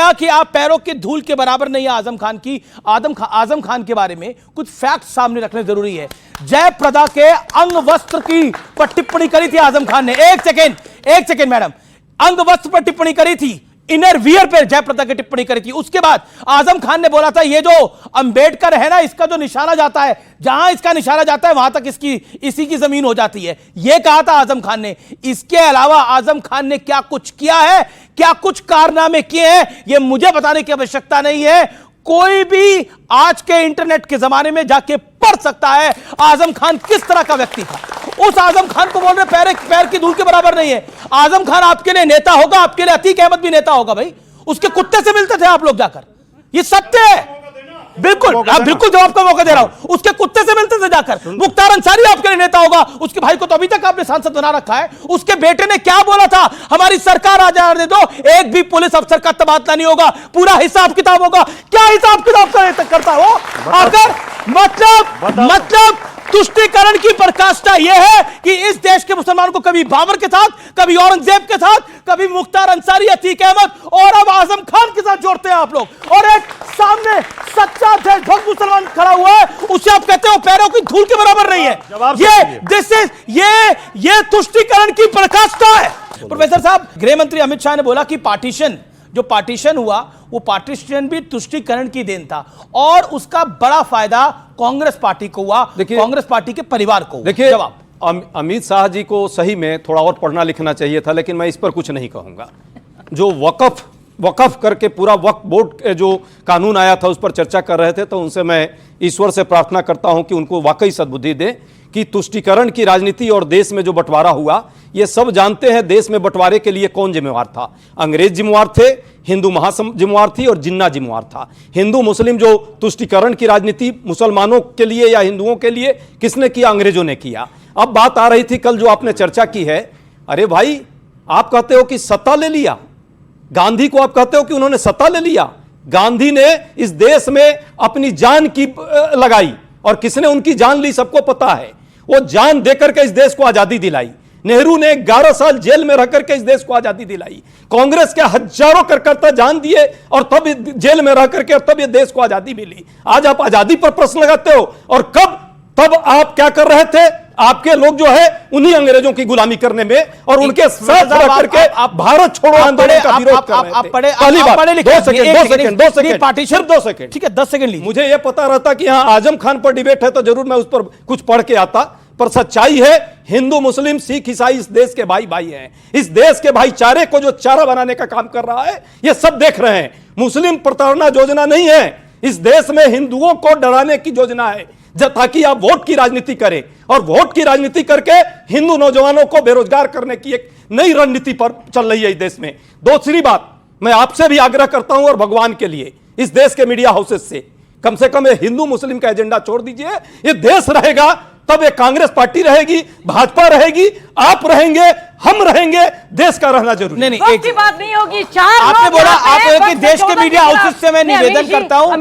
बताया कि आप पैरों की धूल के बराबर नहीं है आजम खान की। आजम खान के बारे में कुछ फैक्ट सामने रखने जरूरी है। जयप्रदा के अंग वस्त्र की पर टिप्पणी करी थी आजम खान ने। एक सेकेंड मैडम, अंग वस्त्र पर टिप्पणी करी थी, इनर वियर पे जयप्रदा की टिप्पणी करी थी। उसके बाद आजम खान ने बोला था ये जो अंबेडकर है ना, इसका जो निशाना जाता है, जहां इसका निशाना जाता है वहां तक इसी की जमीन हो जाती है, यह कहा था आजम खान ने। इसके अलावा आजम खान ने क्या कुछ किया है, क्या कुछ कारनामे किए हैं, यह मुझे बताने की आवश्यकता नहीं है। कोई भी आज के इंटरनेट के जमाने में जाके पढ़ सकता है आजम खान किस तरह का व्यक्ति था। उस आजम खान को बोल रहे पैर की धूल के बराबर नहीं है। आजम खान आपके लिए नेता होगा, आपके लिए अतीक अहमद भी नेता होगा भाई। उसके कुत्ते से मिलते थे आप लोग जाकर, ये सत्य है। बिल्कुल जवाब का मौका दे रहा हूं। उसके कुत्ते से मिलते थे जाकर। मुख्तार अंसारी आपके लिए नेता होगा, उसके भाई को तो अभी तक आपने सांसद बना रखा है। उसके बेटे ने क्या बोला था, हमारी सरकार आ जाने दो, एक भी पुलिस अफसर का तबादला नहीं होगा, पूरा हिसाब किताब होगा। क्या हिसाब किताब करता हो आकर? मतलब तुष्टीकरण की पराकाष्ठा यह है कि इस देश के मुसलमानों को कभी बाबर के साथ, कभी औरंगजेब के साथ, कभी मुख्तार अंसारी, अतीक अहमद और अब आजम खान के साथ जोड़ते हैं आप लोग। और एक सामने सच्चा देशभक्त मुसलमान खड़ा हुआ है, उसे आप कहते हो पैरों की धूल के बराबर नहीं है। ये तुष्टीकरण की पराकाष्ठा है। प्रोफेसर साहब, गृह मंत्री अमित शाह ने बोला कि पार्टीशन हुआ, वो पार्टीशन भी तुष्टीकरण की देन था और उसका बड़ा फायदा कांग्रेस पार्टी को हुआ, कांग्रेस पार्टी के परिवार को। देखिए, अमित शाह जी को सही में थोड़ा और पढ़ना लिखना चाहिए था, लेकिन मैं इस पर कुछ नहीं कहूंगा। जो वक्फ करके पूरा वक्फ बोर्ड जो कानून आया था उस पर चर्चा कर रहे थे, तो उनसे मैं ईश्वर से प्रार्थना करता हूं कि उनको वाकई सद्बुद्धि दे कि तुष्टीकरण की राजनीति और देश में जो बंटवारा हुआ, ये सब जानते हैं देश में बंटवारे के लिए कौन जिम्मेवार था। अंग्रेज जिम्मेवार थे, हिंदू महासभा जिम्मेवार थी और जिन्ना जिम्मेवार था। हिंदू मुस्लिम जो तुष्टीकरण की राजनीति मुसलमानों के लिए या हिंदुओं के लिए किसने किया? अंग्रेजों ने किया। अब बात आ रही थी कल जो आपने चर्चा की है, अरे भाई आप कहते हो कि सत्ता ले लिया, गांधी को आप कहते हो कि उन्होंने सत्ता ले लिया। गांधी ने इस देश में अपनी जान की लगाई और किसने उनकी जान ली सबको पता है। वो जान देकर के इस देश को आजादी दिलाई। नेहरू ने 11 साल जेल में रहकर के इस देश को आजादी दिलाई। कांग्रेस के हजारों कार्यकर्ता जान दिए और तब जेल में रह करके तब ये देश को आजादी मिली। आज आप आजादी पर प्रश्न लगाते हो और तब आप क्या कर रहे थे? आपके लोग जो है उन्हीं अंग्रेजों की गुलामी करने में और उनके साथ रह करके आप भारत छोड़ो आंदोलन का विरोध कर रहे थे। पहली बात, 2 सेकंड पार्टीशन, 2 सेकंड, ठीक है 10 सेकंड लीजिए। मुझे यह पता रहता कि यहां आजम खान पर डिबेट है तो जरूर मैं उस पर कुछ पढ़ के आता, पर सच्चाई है हिंदू मुस्लिम सिख ईसाई इस देश के भाई भाई हैं। इस देश के भाईचारे को जो चारा बनाने का काम कर रहा है ये सब देख रहे हैं। मुस्लिम प्रताड़ना योजना नहीं है, इस देश में हिंदुओं को डराने की योजना है ताकि आप वोट की राजनीति करें और वोट की राजनीति करके हिंदू नौजवानों को बेरोजगार करने की एक नई रणनीति पर चल रही है इस देश में। दूसरी बात, मैं आपसे भी आग्रह करता हूं और भगवान के लिए इस देश के मीडिया हाउसेस से कम ये हिंदू मुस्लिम का एजेंडा छोड़ दीजिए। ये देश रहेगा तब ये कांग्रेस पार्टी रहेगी, भाजपा रहेगी, आप रहेंगे, हम रहेंगे, देश का रहना जरूरी। नहीं एक की बात नहीं होगी। आपने बोला आप देश के मीडिया हाउसेस से मैं निवेदन करता हूं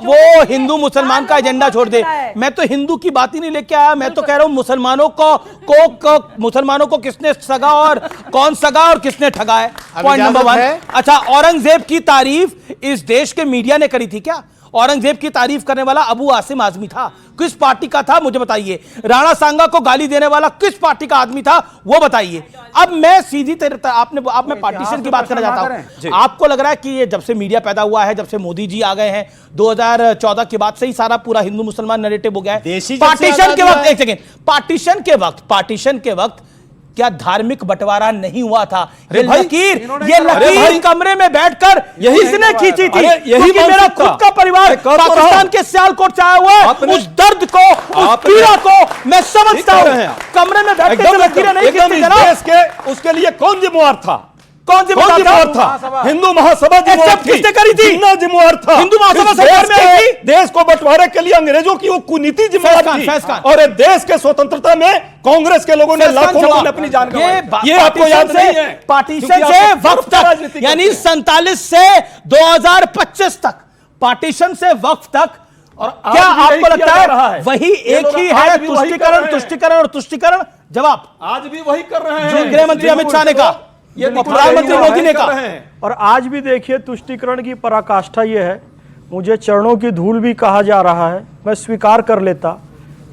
वो हिंदू मुसलमान का एजेंडा छोड़ दे। मैं तो हिंदू की बात ही नहीं लेके आया, मैं तो कह रहा हूं मुसलमानों को किसने सगा और कौन सगा और किसने ठगा है। Point number 1। अच्छा, औरंगजेब की तारीफ इस देश के मीडिया ने करी थी क्या? औरंगजेब की तारीफ करने वाला अबू आसिम आजमी था, किस पार्टी का था मुझे बताइए। राणा सांगा को गाली देने वाला किस पार्टी का आदमी था वो बताइए। अब मैं सीधी आप मैं पार्टीशन की बात करना चाहता हूं। आपको लग रहा है कि ये जब से मीडिया पैदा हुआ है, जब से मोदी जी आ गए हैं 2014 के बाद से ही सारा पूरा हिंदू मुसलमान नैरेटिव हो गया है। पार्टीशन के वक्त, एक सेकेंड, पार्टीशन के वक्त क्या धार्मिक बंटवारा नहीं हुआ था? ये लकीर कमरे में बैठकर किसने खींची थी? क्योंकि मेरा खुद का परिवार पाकिस्तान के सियालकोट से आया हुआ है। उस दर्द को, उस पीड़ा को मैं समझता हूं। कमरे में बैठकर लकीरें नहीं खींचती। उसके लिए कौन जिम्मेवार था? कौन जिम्मेदार था? हिंदू महासभा किसने करी थी? जिम्मेवार था। हिंदू महासभा सरकार में आई थी। देश को बंटवारे के लिए अंग्रेजों की वो कुनीति जिम्मेदार थी और देश के स्वतंत्रता में कांग्रेस के लोगों ने लाखों लोगों ने अपनी जान गंवाई। ये आपको याद नहीं है? पार्टीशन से वक्फ तक, यानी 47 से 2025 तक, पार्टीशन से वक्फ तक। और क्या आपको लगता है वही एक ही है? तुष्टीकरण और तुष्टीकरण। जवाब आज भी वही कर रहे हैं गृह मंत्री अमित शाह ने कहा। ये प्रधानमंत्री मोदी ने कहा। और आज भी देखिए तुष्टीकरण की पराकाष्ठा ये है, मुझे चरणों की धूल भी कहा जा रहा है। मैं स्वीकार कर लेता,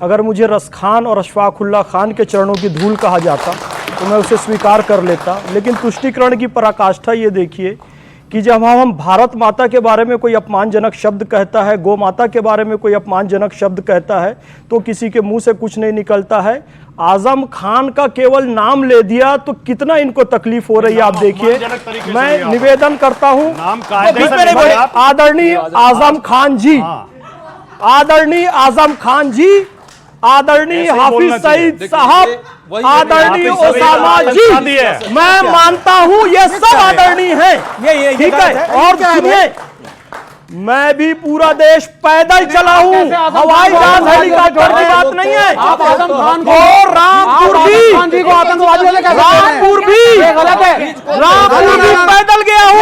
अगर मुझे रसखान और अशफाकुल्ला खान के चरणों की धूल कहा जाता तो मैं उसे स्वीकार कर लेता। लेकिन तुष्टीकरण की पराकाष्ठा ये देखिए कि जब हम भारत माता के बारे में कोई अपमानजनक शब्द कहता है, गौ माता के बारे में कोई अपमानजनक शब्द कहता है, तो किसी के मुंह से कुछ नहीं निकलता है। आजम खान का केवल नाम ले दिया तो कितना इनको तकलीफ हो रही है, आप देखिए। मैं निवेदन करता हूं, आदरणीय आजम खान जी, आदरणीय आजम खान जी, आदरणीय हाफिज सईद साहब, आदरणीय ओसामा जी, मैं मानता हूं ये सब आदरणीय हैं, ठीक है। और सुनिए, मैं भी पूरा देश पैदल चला हूं, हवाई जहाज हेलीकॉप्टर की बात नहीं है। आप आजम खान को और रामपुर भी पैदल गया हूं,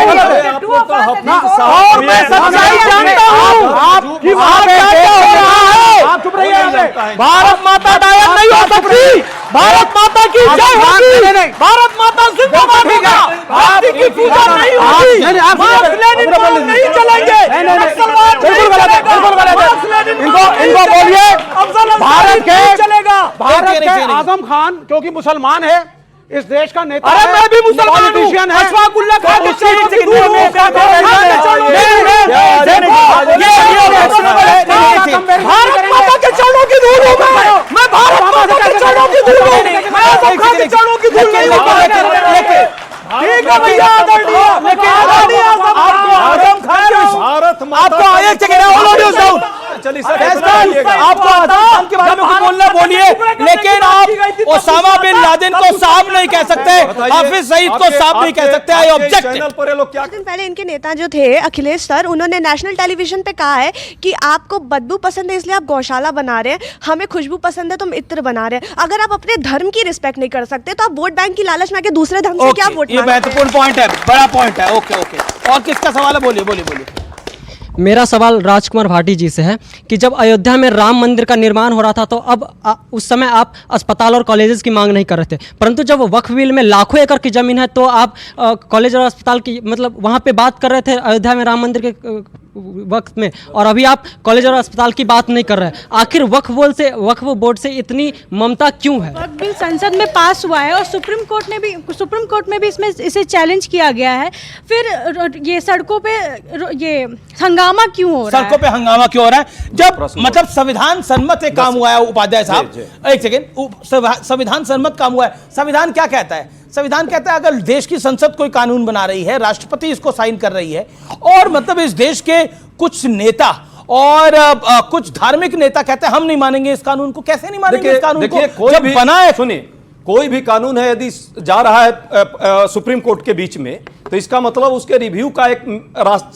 और मैं सच्चाई जानता हूं कि वहां क्या क्या हो रहा है। आप चुप रहिए। भारत माता गायब नहीं हो सकती, भारत माता की जय होगी, भारत माता जिंदाबाद होगा, भारती की पूजा नहीं होगी, मार्क्स लेनिन को नहीं चलेंगे, नक्सलवाद नहीं चलेगा, इनको बोलिए भारत के चलेगा। भारत के आजम खान क्योंकि मुसलमान है, इस देश का नेता अरे मैं भी मुसलमान हूं, पॉलिटिशियन है। अशफाकुल्ला खान के चरणों की धूल हूं, भारत माता के चरणों की धूल हूं, मैं भारत माता के चरणों की धूल हूं, मैं आजम खान के चरणों की धूल नहीं हूं। ठीक है भैया, आदरणीय आजम खान, आपको एक सेकंड आपको आजम के बारे में कुछ बोलना बोलिए, लेकिन आप ओसामा बिन लादेन को साहब नहीं कह सकते, हाफिज सईद को साहब नहीं कह सकते। I object. कुछ दिन पहले इनके नेता जो थे अखिलेश सर, उन्होंने नेशनल टेलीविजन पे कहा है कि आपको बदबू पसंद है इसलिए आप गौशाला बना रहे हैं, हमें खुशबू पसंद है तो हम इत्र बना रहे हैं। अगर आप अपने धर्म की रिस्पेक्ट नहीं कर सकते तो आप वोट बैंक की लालच में आके दूसरे धर्म से क्या वोट? ये महत्वपूर्ण पॉइंट है, बड़ा पॉइंट है। ओके ओके, और किसका सवाल है? बोलिए बोलिए बोलिए। मेरा सवाल राजकुमार भाटी जी से है कि जब अयोध्या में राम मंदिर का निर्माण हो रहा था तो अब उस समय आप अस्पताल और कॉलेजेस की मांग नहीं कर रहे थे, परंतु जब वक्फ बिल में लाखों एकड़ की ज़मीन है तो आप कॉलेज और अस्पताल की मतलब वहाँ पे बात कर रहे थे अयोध्या में राम मंदिर के वक्त में, और अभी आप कॉलेज और अस्पताल की बात नहीं कर रहे हैं। आखिर वक्फ बोर्ड से इतनी ममता क्यों है? वक्फ बिल संसद में पास हुआ है और सुप्रीम कोर्ट में भी इसमें इसे चैलेंज किया गया है, फिर ये सड़कों पे ये हंगामा क्यों हो रहा है? सड़कों पे हंगामा क्यों हो रहा है? जब मतलब संविधान सम्मत एक काम हुआ है, उपाध्याय साहब एक सेकेंड, संविधान सम्मत काम हुआ है। संविधान क्या कहता है? संविधान कहता है अगर देश की संसद कोई कानून बना रही है, राष्ट्रपति इसको साइन कर रही है, और मतलब इस देश के कुछ नेता और कुछ धार्मिक नेता कहते हैं हम नहीं मानेंगे इस कानून को, कैसे नहीं मानेंगे इस कानून को? कोई जब भी बनाए, सुनिए, कोई भी कानून है यदि जा रहा है सुप्रीम कोर्ट के बीच में, तो इसका मतलब उसके रिव्यू का एक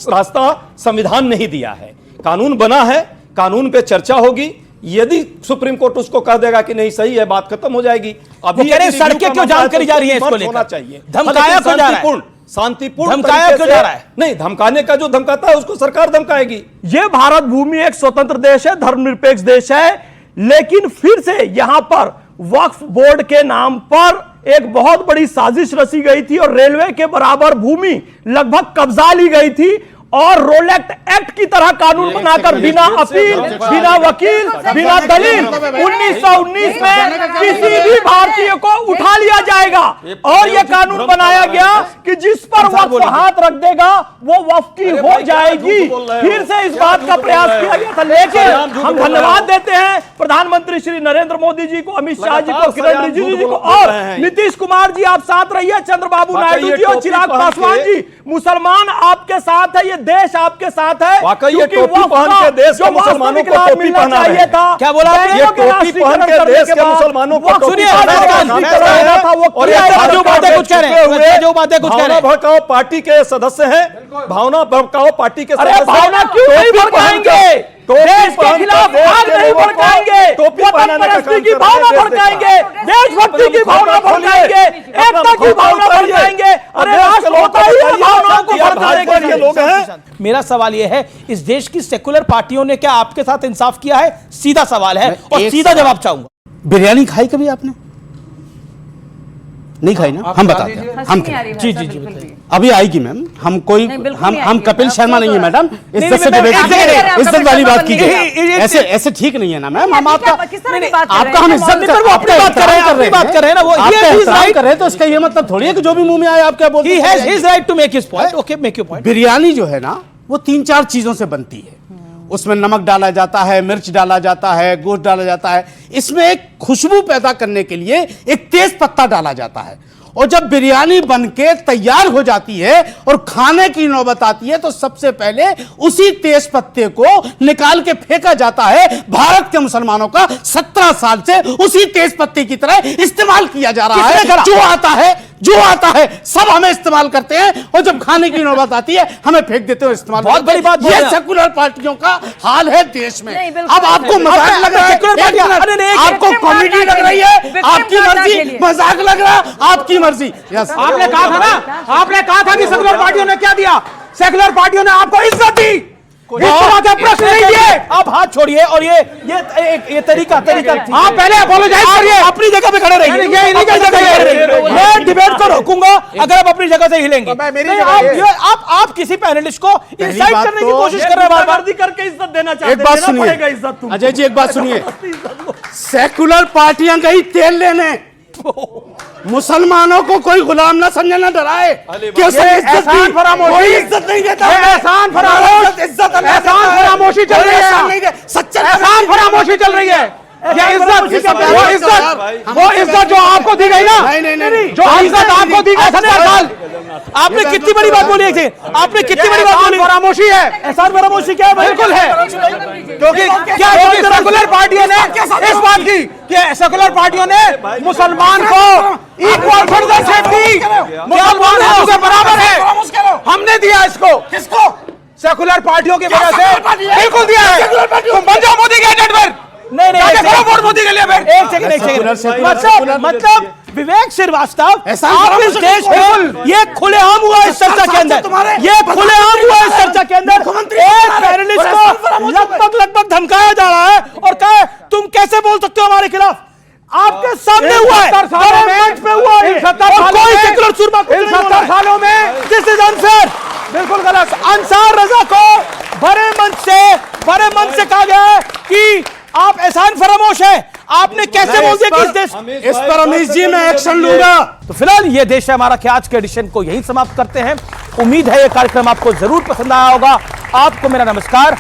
रास्ता संविधान नहीं दिया है। कानून बना है, कानून पे चर्चा होगी, यदि सुप्रीम कोर्ट उसको कह देगा कि नहीं सही है, बात खत्म हो जाएगी। अभी सड़कें क्यों जाम करी जा रही है इसको लेकर? चाहिए धमकाया क्यों जा रहा है? शांतिपूर्ण धमकाया क्यों जा रहा है? नहीं, धमकाने का जो धमकाता है उसको सरकार धमकाएगी। ये भारत भूमि एक स्वतंत्र देश है, धर्मनिरपेक्ष देश है, लेकिन फिर से यहां पर वक्फ बोर्ड के नाम पर एक बहुत बड़ी साजिश रची गई थी और रेलवे के बराबर भूमि लगभग कब्जा ली गई थी, और रोलेक्ट एक्ट की तरह कानून बनाकर बिना अपील, बिना वकील, बिना दलील 1919 में किसी भी भारतीय को उठा लिया जाएगा। और यह कानून बनाया गया कि जिस पर वक्फ हाथ रख देगा वो वक्फ की हो जाएगी। फिर से इस बात का प्रयास किया गया था, लेकिन हम धन्यवाद देते हैं प्रधानमंत्री श्री नरेंद्र मोदी जी को, अमित शाह जी को, किरण रिजिजू जी को और नीतीश कुमार जी। आप साथ रहिए, चंद्रबाबू नायडू जी और चिराग पासवान जी। मुसलमान आपके साथ है, ये देश आपके साथ है। वाकई ये टोपी पहन के देश के मुसलमानों को टोपी पहना है। क्या बोला आपने? ये टोपी पहन के देश के मुसलमानों को टोपी पहना है। और ये जो बातें कुछ कह रहे हैं, जो बातें कुछ कह रहे भावना हैं, भड़काओ पार्टी के सदस्य हैं, भावना भड़काओ पार्टी के अरे सदस्य हैं। भावना क्यों नहीं भड़काएंगे? देश के खिलाफ आग नहीं भड़काएंगे, वतन परस्ती की भावना भड़काएंगे, देशभक्ति की भावना भड़काएंगे, एकता की भावना भड़काएंगे। अरे राष्ट्र होता ही है भावनाओं को भड़काने के लिए। लोग हैं। मेरा सवाल यह है, इस देश की सेकुलर पार्टियों ने क्या आपके साथ इंसाफ किया है? सीधा सवाल है और सीधा जवाब चाहूंगा। बिरयानी खाई कभी आपने? नहीं खाई ना, हम बताते हैं, हम खाए। जी जी जी अभी आएगी मैम, हम कोई हम कपिल शर्मा नहीं है मैडम, इज्जत से नहीं, डिबेट मैं- कीजिए, इज्जत वाली बात कीजिए, ये- ऐसे ऐसे ठीक नहीं है ना मैम, हम आपका आपका हम इज्जत पर वो अपनी बात कर रहे हैं, अपनी बात कर रहे हैं ना, वो आपका he is एहतराम right. कर रहे हैं, तो इसका ये मतलब थोड़ी है कि जो भी मुंह में आए आप क्या बोलते he हैं। has his right to make his point. Okay, make your point. Biryani जो है ना वो 3-4 चीजों से बनती है, उसमें नमक डाला जाता है, मिर्च डाला जाता है, गोश्त डाला जाता है, इसमें एक खुशबू पैदा करने के लिए एक तेज पत्ता डाला जाता है, और जब बिरयानी बनके तैयार हो जाती है और खाने की नौबत आती है तो सबसे पहले उसी तेज पत्ते को निकाल के फेंका जाता है। भारत के मुसलमानों का 17 साल से उसी तेज पत्ते की तरह इस्तेमाल किया जा रहा है, जो आता है सब हमें इस्तेमाल करते हैं, और जब खाने की नौबत आती है हमें फेंक देते हो इस्तेमाल। बहुत बड़ी बात बोल रहे ये हैं। सेकुलर पार्टियों का हाल है देश में। नहीं, बिल्कुल अब आपको नहीं। मजाक लग रहा है, सेकुलर पार्टियां- एक मिनट, अरे नहीं, आपको victim कॉमेडी भावना लग के रही लिए, है, victim आपकी भावना मर्जी, के लिए। मजाक लग रहा है, आपकी मर्जी। यस, आपने कहा था ना, आपने कहा था कि सेकुलर पार्टियों ने क्या दिया? सेकुलर पार्टियों ने आपको इज्जत दी, इस तरह के प्रश्न नहीं किए। आप हाथ छोड़िए, और ये तरीका आप पहले अपोलोजाइज करिए, अपनी जगह पे खड़े रहिए, ये इन्हीं की जगह है। मैं डिबेट को रोकूंगा अगर आप अपनी जगह से हिलेंगे। तो मैं मेरी नहीं, जगह है। आप किसी पैनलिस्ट को इंसाइट बात करने की तो- कोशिश कर रहे हैं बार बार। करके इज्जत देना चाहते एक बात देना पड़ेगा सुनिए इज्जत तुमको। अजय जी, एक बात सुनिए, सेकुलर पार्टियां गई तेल लेने, मुसलमानों को कोई गुलाम ना समझे, ना डराए कि उसे इज्जत एहसान दी, फरामोशी। कोई इज्जत नहीं देता, ये एहसान फरामोश, इज्जत एहसान फरामोशी चल रही है, सच्चा एहसान फरामोशी चल रही है। ये इज्जत, वो इज्जत जो आपको दी गई ना, नहीं, जो इज्जत आपको दी गई 70 साल, आपने कितनी बड़ी बात बोली है, आपने कितनी बड़ी बात बोली। फरामोशी है, एहसान फरामोशी क्या है भाई? बिल्कुल है, क्योंकि सेकुलर पार्टियों ने इस बात की कि सेकुलर पार्टियों ने मुसलमान को इक्वल सिटीजनशिप दी, मुसलमान हिंदू के बराबर है, हमने दिया इसको, किसको? सेकुलर पार्टियों की वजह से बिल्कुल दिया है। तुम बन जाओ मोदी के एजेंट पर, नहीं जाके करो वोट मोदी के लिए फिर। एक सेकंड, मतलब विवेक श्रीवास्तव, ऐसा आप इस देश में ये खुलेआम हुआ इस चर्चा के अंदर, ये खुलेआम हुआ इस चर्चा के अंदर, एक पैनलिस्ट को लगभग धमकाया जा रहा है और कहा तुम कैसे बोल सकते हो हमारे खिलाफ। आपके सामने हुआ है, बड़े मंच पे हुआ है, और कोई सेकुलर सुरमा इन 70 सालों में दिस इज अनफेयर, बिल्कुल गलत। अंसार रजा को बड़े मंच से कहा गया है कि आप एहसान फरामोश है, आपने कैसे बोल दिया कि इस देश इस पर अमीश जी मैं एक्शन लूंगा। तो फिलहाल ये देश है हमारा के आज के एडिशन को यहीं समाप्त करते हैं। उम्मीद है ये कार्यक्रम आपको जरूर पसंद आया होगा। आपको मेरा नमस्कार।